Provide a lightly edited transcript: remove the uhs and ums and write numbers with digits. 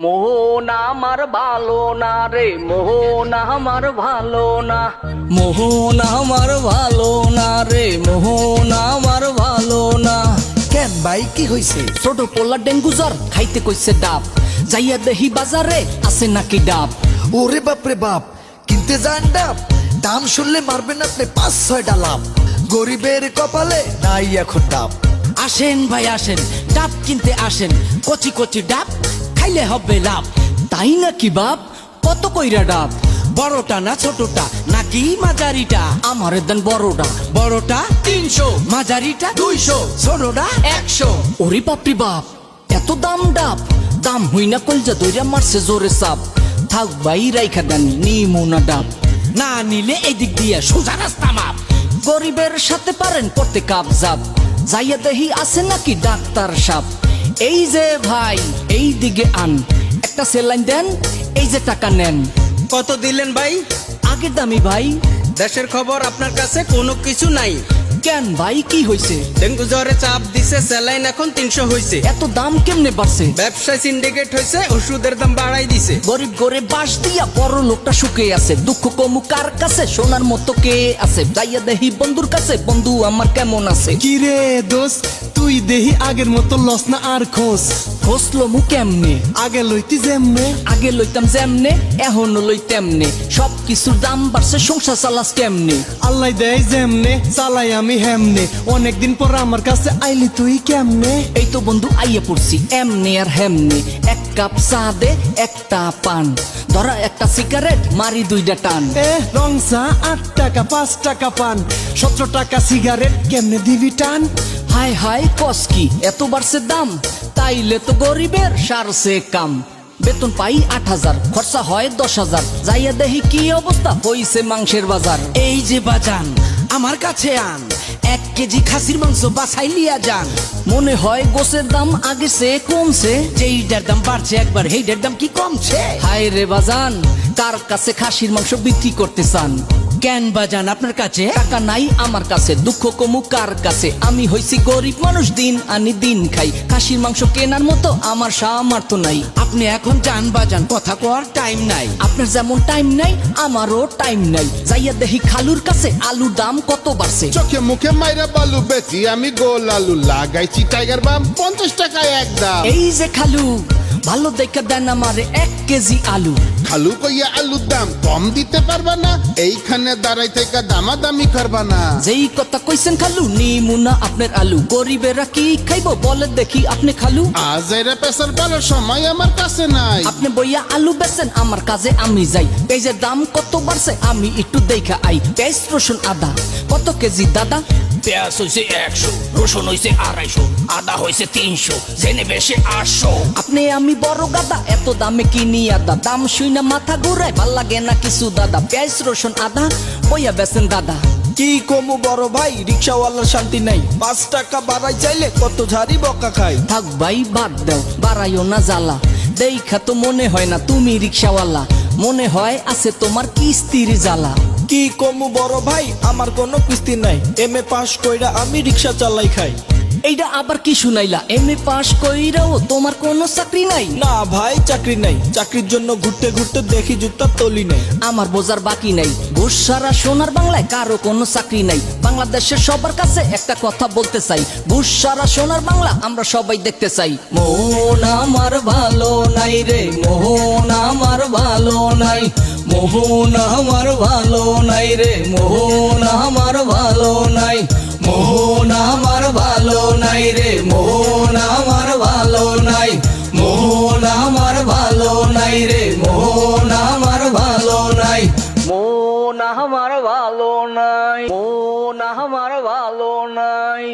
মোহন আমার ভালো না রে, মোহন আমার ভালো না, মোহন আমার ভালো না রে, মোহন আমার ভালো না। কেন ভাই কি হইছে? ছোট পোলা ডেঙ্গু জ্বর খাইতে কইছে ডাব, যাইয়া দেহি বাজারে আছে নাকি ডাব। ওরে বাপরে বাপ, কিনতে যান ডাব, দাম শুনলে মারবেন আপনি ৫-৬টা লাভ। গরিবের কপালে নাই এখন ডাব। আসেন ভাই আসেন, ডাব কিনতে আসেন, কচি কচি ডাব খাইলে হবে লাভ। তাই নাকি বাপ? কত কইরা ডাব? বড়টা না ছোটটা নাকি মাঝারিটা? আমারে দেন বড়টা। বড়টা ৩০০, মাঝারিটা ২০০, ছোটটা ১০০। ওরে বাপরে বাপ, এত দাম ডাব? দাম হই না কলজা দইরা মারছে জোরে সাপ। থাক ভাই রাইখা দেন, নিমু না ডাব। না নিলে এদিক দিয়ে সোজা রাস্তা মাপ। গরিবের সাথে পারেন করতে কাপ জাপ, যাইয়া দেহি আছে নাকি ডাক্তার সাপ। এই যে ভাই এই দিকে আন, একটা সেলাইন দেন, এই যে টাকা নেন। কত দিলেন ভাই? আগের দামি ভাই। দেশের খবর আপনার কাছে কোনো কিছু নাই। কেন ভাই কি হইছে? ডেঙ্গু জ্বরে চাপ দিছে, স্যালাইন এখন ৩০০ হইছে। এত দাম কেমনে বাড়ছে? ব্যবসায় সিন্ডিকেট হইছে, ওষুধের দাম বাড়াই দিছে। গরিব গরে বাস দিয়া বড় লোকটা শুকে আছে। দুঃখ কমু কার কাছে, সোনার মতো কে আছে? যাইয়া দেহি বন্ধুর কাছে, বন্ধু আমার কেমন আছে? কি রে দোস্ত, তুই দেহি আগের মতো লস না আর খোঁজ। খসলো মু কেমনে? আগে লইতি যেমনে, আগে লইতাম যেমনে, এখনো লই তেমনে। সব কিছুর দাম বাড়ছে, সংসার চালাস কেমনে? আল্লাহ দেয় যেমনে, চালাই আমি হেমনে। অনেকদিন পর আমার কাছে আইলি তুই কেমনে? এই তো বন্ধু আইয়া পড়ছি এমনে আর হেমনে। এক কাপ চা দে, একটা পান, ধরা একটা সিগারেট, মারি 2টা টান। রং চা ৮ টাকা, ৫ টাকা পান, ১৭ টাকা সিগারেট, কেমনে দিবি টান? হায় হায় কস কি এত বাড়ছে দাম? তাইলে তো গরিবের সারছে কাম। বেতন পাই ৮,০০০, খরচা হয় ১০,০০০। যাইয়া দেখি কি অবস্থা হইছে মাংসের বাজার। এই যে বাজান আমার কাছে আন, ১ কেজি খাসির মাংস বাছাই লিয়া যান। মনে হয় গোছের দাম আগে সে কমছে। যেইটার দাম বাড়ছে একবার, সেইটার দাম কি কমছে? হায় রে বাজান, কার কাছে খাসির মাংস বিক্রি করতে চান? কেন বাজান আপনার কাছে টাকা নাই আমার কাছে, দুঃখ কমু কার কাছে? আমি হইছি গরিব মানুষ, দিন আনি দিন খাই। খাসির মাংস কেনার মতো আমার সামর্থ্য নাই। আপনি এখন যান বাজান, কথা কওয়ার টাইম নাই। আপনার যেমন টাইম নাই, আমারও টাইম নাই। যাইয়া দেখি খালুর কাছে আলুর দাম কত বাড়ছে। চোখে মুখে মাইরা বালু বেচি আমি, গোল আলু লাগাইছি টাইগার বাম, ৫০ টাকায় একদম। এই যে খালু, ভালো দেখা দেন আমারে ১ কেজি আলু। খালু কইয়া আলুর দাম কম দিতে পারবা না, এইখানে দাঁড়াই থেকে দামাদামি করবা না। যেই কথা কইছেন খালু, নিমু না আপনার আলু। গরিবেরা কি খাইবো বলে দেখি আপনি খালু। আজ এরা পেশার পালার সময় আমার কাছে নাই। আপনি বইয়া আলু বেচেন, আমার কাজে আমি যাই। পেঁয়াজের দাম কত বাড়ছে আমি একটু দেখা আই। পেঁয়াজ রসুন আদা কত কেজি দাদা? পেঁয়াজ হইছে ১০০, রসুন হইছে ২৫০, আদা হইছে ৩০০, জেনে বেশি ৮০০। আপনি আমি বড় গাদা, এত দামে কিনি আদা। দাম শুই না মাথা ঘুরায়, ভাল লাগে না কিছু দাদা। পেঁয়াজ রসুন আদা বইয়া বেচেন দাদা। কি কমু বড় ভাই, রিক্সাওয়ালার শান্তি নাই। ৫ টাকা বাড়াই চাইলে কত ঝাড়ি বকা খাই। থাক ভাই বাদ দাও, বাড়াইও না জ্বালা। দেখা তো মনে হয় না তুমি রিক্সাওয়ালা, মনে হয় আছে তোমার কিস্তির জ্বালা। কি কমু বড় ভাই, আমার কোনো কিস্তি নাই। এম এ পাস কইরা আমি রিক্সা চালাই খাই। এইটা আবার কি শুনাইলা? এমএ পাস কইরাও তোমার কোনো চাকরি নাই? না ভাই চাকরি নাই, চাকরির জন্য ঘুরতে ঘুরতে দেখি জুতার তলি নাই। আমার বোঝার বাকি নাই, ঘুষ সারা সোনার বাংলায় কারো কোনো চাকরি নাই। বাংলাদেশের সবার কাছে একটা কথা বলতে চাই, ঘুষ সারা সোনার বাংলা আমরা সবাই দেখতে চাই। মোহন আমার ভালো নাই রে, মোহন আমার ভালো নাই, মোহন আমার ভালো নাই রে, মোহন আমার ভালো নাই, মোহন আমার ভালো নাই রে, মোহন আমার ভালো নাই, মোহন আমার ভালো নাই রে, মোহন আমার ভালো নাই, মোহন আমার ভালো নাই, মোহন আমার ভালো নাই।